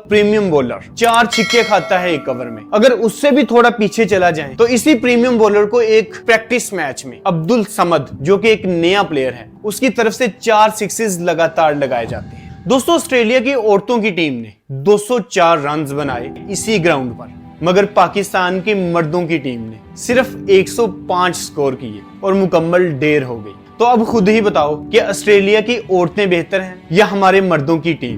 Premium bowler, 4 छक्के खाता है एक ओवर में। अगर उससे भी थोड़ा पीछे चला जाए तो इसी प्रीमियम बॉलर को एक प्रैक्टिस मैच में अब्दुल समद, जो कि एक नया प्लेयर है, उसकी तरफ से 4 सिक्सेस लगातार लगाए जाते हैं। दोस्तों, ऑस्ट्रेलिया की औरतों की टीम ने 204 रन बनाए इसी ग्राउंड पर, मगर पाकिस्तान की मर्दों की टीम ने सिर्फ 105 स्कोर किए और मुकम्मल ढेर हो गई। तो अब खुद ही बताओ कि ऑस्ट्रेलिया की औरतें बेहतर हैं या हमारे मर्दों की टीम।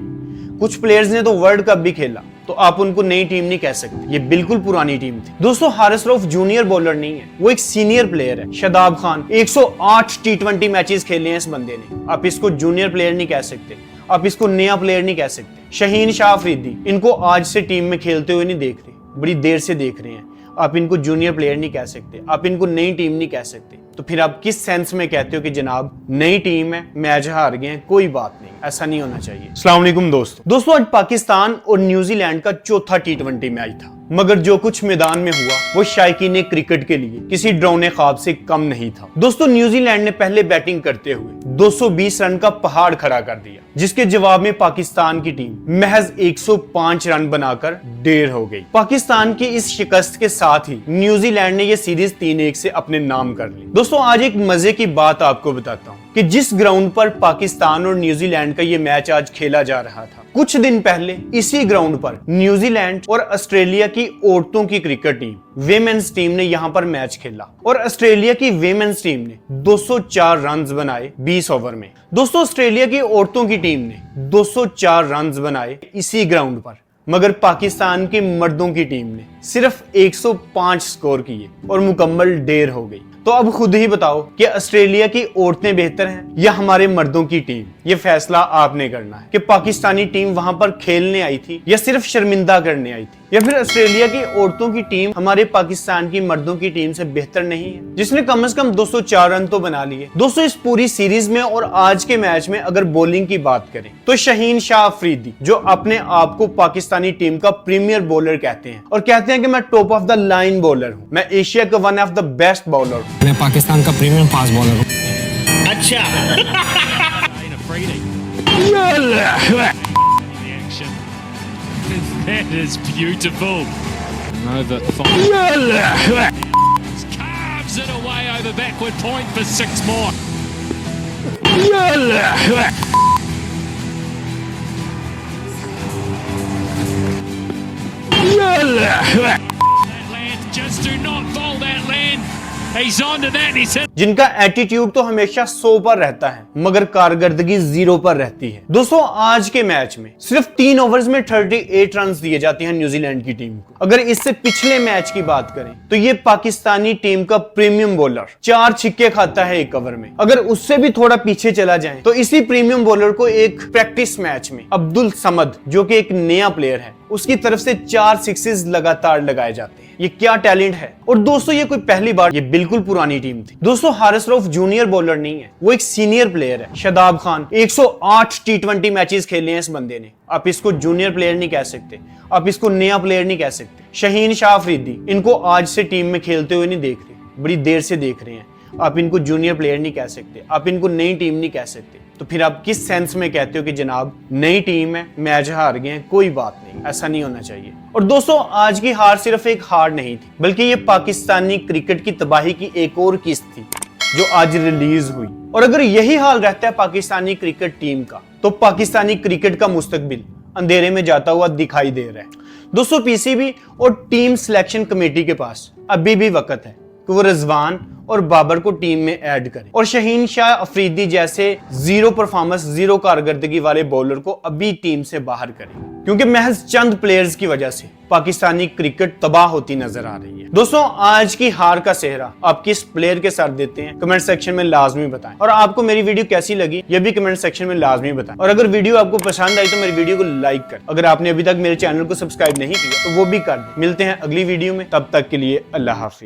कुछ प्लेयर्स ने तो वर्ल्ड कप भी खेला, तो आप उनको नई टीम नहीं कह सकते, ये बिल्कुल पुरानी टीम थी। दोस्तों, हारिस रऊफ जूनियर बॉलर नहीं है, वो एक सीनियर प्लेयर है। शादाब खान 108 T20 मैचेस खेले हैं इस बंदे ने, आप इसको जूनियर प्लेयर नहीं कह सकते, आप इसको नया प्लेयर नहीं कह सकते। शाहीन शाह अफरीदी, इनको आज से टीम में खेलते हुए नहीं देख रहे, बड़ी देर से देख रहे हैं, आप इनको जूनियर प्लेयर नहीं कह सकते, आप इनको नई टीम नहीं कह सकते। तो फिर आप किस सेंस में कहते हो कि जनाब नई टीम है, मैच हार गए हैं? कोई बात नहीं, ऐसा नहीं होना चाहिए। अस्सलाम वालेकुम दोस्तों, आज पाकिस्तान और न्यूजीलैंड का चौथा T20 मैच था, मगर जो कुछ मैदान में हुआ वो शायकीन क्रिकेट के लिए किसी डरावने ख्वाब से कम नहीं था। दोस्तों, न्यूजीलैंड ने पहले बैटिंग करते हुए 220 रन का पहाड़ खड़ा कर दिया, जिसके जवाब में पाकिस्तान की टीम महज 105 रन बनाकर ढेर हो गई। पाकिस्तान की इस शिकस्त के साथ ही न्यूजीलैंड ने यह सीरीज 3-1 से अपने नाम कर ली। दोस्तों, आज एक मजे की बात आपको बताता हूँ कि जिस ग्राउंड पर पाकिस्तान और न्यूजीलैंड का ये मैच आज खेला जा रहा था, कुछ दिन पहले इसी ग्राउंड पर न्यूजीलैंड और ऑस्ट्रेलिया की औरतों की क्रिकेट टीम, विमेन्स टीम ने यहां पर मैच खेला और ऑस्ट्रेलिया की विमेन्स टीम ने 204 रन बनाए 20 ओवर में। दोस्तों, ऑस्ट्रेलिया की औरतों की टीम ने 204 रन बनाए इसी ग्राउंड पर, मगर पाकिस्तान की मर्दों की टीम ने सिर्फ 105 स्कोर किए और मुकम्मल ढेर हो गई। तो अब खुद ही बताओ कि ऑस्ट्रेलिया की औरतें बेहतर हैं या हमारे मर्दों की टीम। ये फैसला आपने करना है कि पाकिस्तानी टीम वहां पर खेलने आई थी या सिर्फ शर्मिंदा करने आई थी, या फिर ऑस्ट्रेलिया की औरतों की टीम हमारे पाकिस्तान की मर्दों की टीम से बेहतर नहीं है, जिसने कम से कम 204 रन तो बना लिए। दोस्तों, इस पूरी सीरीज में और आज के मैच में अगर बॉलिंग की बात करें तो शाहीन शाह अफरीदी, जो अपने आप को पाकिस्तानी टीम का प्रीमियर बॉलर कहते हैं और कहते हैं कि मैं top of the line bowler हूं, मैं एशिया का one of the best bowler, मैं पाकिस्तान का प्रीमियम फास्ट बॉलर हूं। अच्छा That is beautiful. Carves it away over backward point for 6 more. That land, just do not fall that land. He's on to that. He's hit. जिनका attitude तो हमेशा 100 पर रहता है, मगर कारकर्दगी 0 पर रहती है। दोस्तों, आज के मैच में सिर्फ 3 ओवर्स में 38 रन दिए जाते हैं न्यूजीलैंड की टीम को। अगर इससे पिछले मैच की बात करें तो ये पाकिस्तानी टीम का प्रीमियम बॉलर 4 छक्के खाता है एक ओवर में। अगर उससे भी थोड़ा पीछे चला जाए तो इसी प्रीमियम बॉलर को एक प्रैक्टिस मैच में अब्दुल समद, जो कि एक नया प्लेयर है, उसकी तरफ से 4 सिक्सेस लगातार लगाए जाते हैं। ये क्या टैलेंट है। और दोस्तों, ये कोई पहली बार, ये बिल्कुल पुरानी टीम थी। दोस्तों, हारिस रऊफ जूनियर बॉलर नहीं है, वो एक सीनियर प्लेयर है। शादाब खान 108 T20 मैचेस खेले हैं इस बंदे ने, आप इसको जूनियर प्लेयर नहीं कह सकते, आप इसको नया प्लेयर नहीं कह सकते। शाहीन शाह अफरीदी, इनको आज से टीम में खेलते हुए नहीं देख रहे, बड़ी देर से देख रहे हैं, आप इनको जूनियर प्लेयर नहीं कह सकते, आप इनको नई टीम नहीं कह सकते। तो फिर आप किस सेंस में कहते हो कि जनाब नई टीम है, मैच हार गए हैं? कोई बात नहीं, ऐसा नहीं होना चाहिए। और दोस्तों, आज की हार सिर्फ एक हार नहीं थी, बल्कि ये पाकिस्तानी क्रिकेट की तबाही की एक और किस्त थी जो आज रिलीज हुई। और अगर यही हाल रहता है पाकिस्तानी क्रिकेट टीम का, तो पाकिस्तानी क्रिकेट का मुस्तकबिल अंधेरे में जाता हुआ दिखाई दे रहा है। दोस्तों, पीसीबी और टीम सिलेक्शन कमेटी के पास अभी भी वक्त है कि वो रिजवान और बाबर को टीम में ऐड करें और शाहीन शाह अफरीदी जैसे 0 परफॉर्मेंस, 0 कारकर्दगी वाले बॉलर को अभी टीम से बाहर करें, क्योंकि महज चंद प्लेयर्स की वजह से पाकिस्तानी क्रिकेट तबाह होती नजर आ रही है। दोस्तों, आज की हार का सेहरा आप किस प्लेयर के साथ देते हैं, कमेंट सेक्शन में लाजमी बताएं। और आपको मेरी वीडियो कैसी लगी ये भी कमेंट सेक्शन में लाजमी बताएं। और अगर वीडियो आपको पसंद आई तो मेरी वीडियो को लाइक कर। अगर आपने अभी तक मेरे चैनल को सब्सक्राइब नहीं किया तो वो भी कर दें। मिलते हैं अगली वीडियो में, तब तक के लिए अल्लाह हाफिज।